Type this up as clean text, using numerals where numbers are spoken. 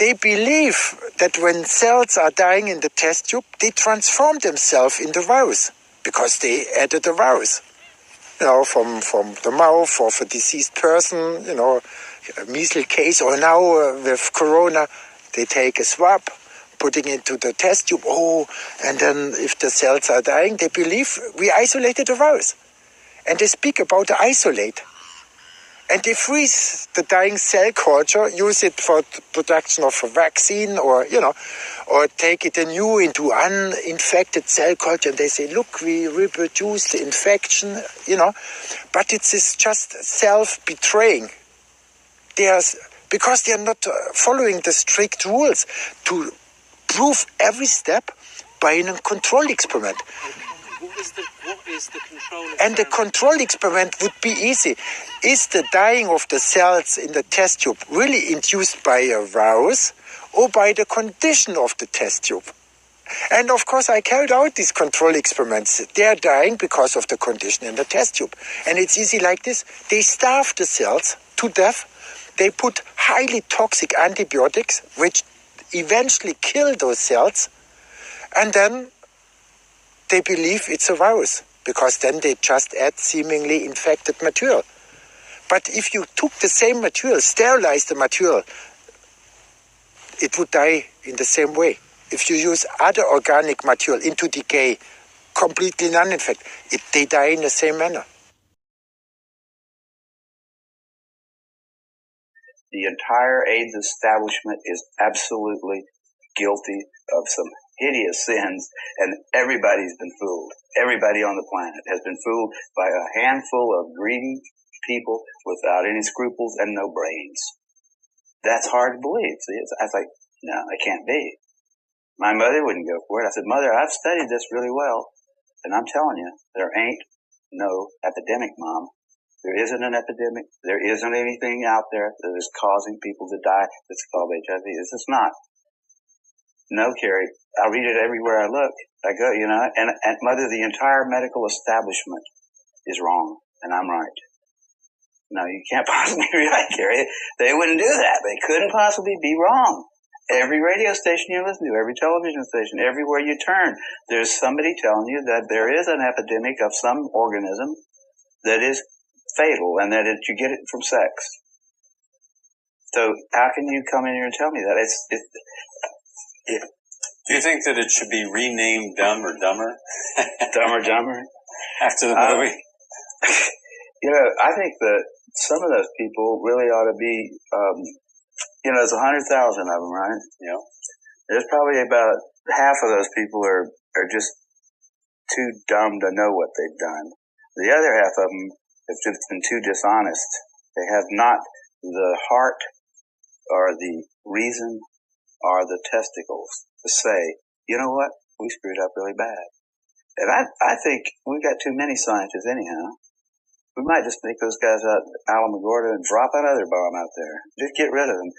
they believe that when cells are dying in the test tube, they transform themselves into virus because they added a virus. From the mouth of a deceased person, a measles case, or now with corona, they take a swab, putting it into the test tube. And then if the cells are dying, they believe we isolated the virus. And they speak about the isolate. And they freeze the dying cell culture, use it for the production of a vaccine or take it anew into uninfected cell culture. And they say, look, we reproduce the infection, but it's just self-betraying. Because they are not following the strict rules to prove every step by a control experiment. What is the control experiment? And the control experiment would be easy. Is the dying of the cells in the test tube really induced by a virus or by the condition of the test tube? And of course, I carried out these control experiments. They are dying because of the condition in the test tube. And it's easy like this. They starve the cells to death. They put highly toxic antibiotics, which eventually kill those cells. And then they believe it's a virus, because then they just add seemingly infected material. But if you took the same material, sterilized the material, it would die in the same way. If you use other organic material into decay, completely non-infected, they die in the same manner. The entire AIDS establishment is absolutely guilty of some hideous sins, and everybody's been fooled. Everybody on the planet has been fooled by a handful of greedy people without any scruples and no brains. That's hard to believe. See, I was like, no, it can't be. My mother wouldn't go for it. I said, Mother, I've studied this really well, and I'm telling you, there ain't no epidemic, Mom. There isn't an epidemic. There isn't anything out there that is causing people to die that's called HIV. It's just not. No, Carrie, I read it everywhere I look. I go, and Mother, the entire medical establishment is wrong, and I'm right. No, you can't possibly be right, Carrie. They wouldn't do that. They couldn't possibly be wrong. Every radio station you listen to, every television station, everywhere you turn, there's somebody telling you that there is an epidemic of some organism that is fatal and that you get it from sex. So how can you come in here and tell me that? Do you think that it should be renamed Dumb or Dumber? Dumb or Dumber? After the movie? I think that some of those people really ought to be, there's 100,000 of them, right? Yeah. There's probably about half of those people are just too dumb to know what they've done. The other half of them have just been too dishonest. They have not the heart or the reason or the testicles to say, you know what, we screwed up really bad. And I think we've got too many scientists anyhow. We might just take those guys out, Alamogordo, and drop another bomb out there. Just get rid of them.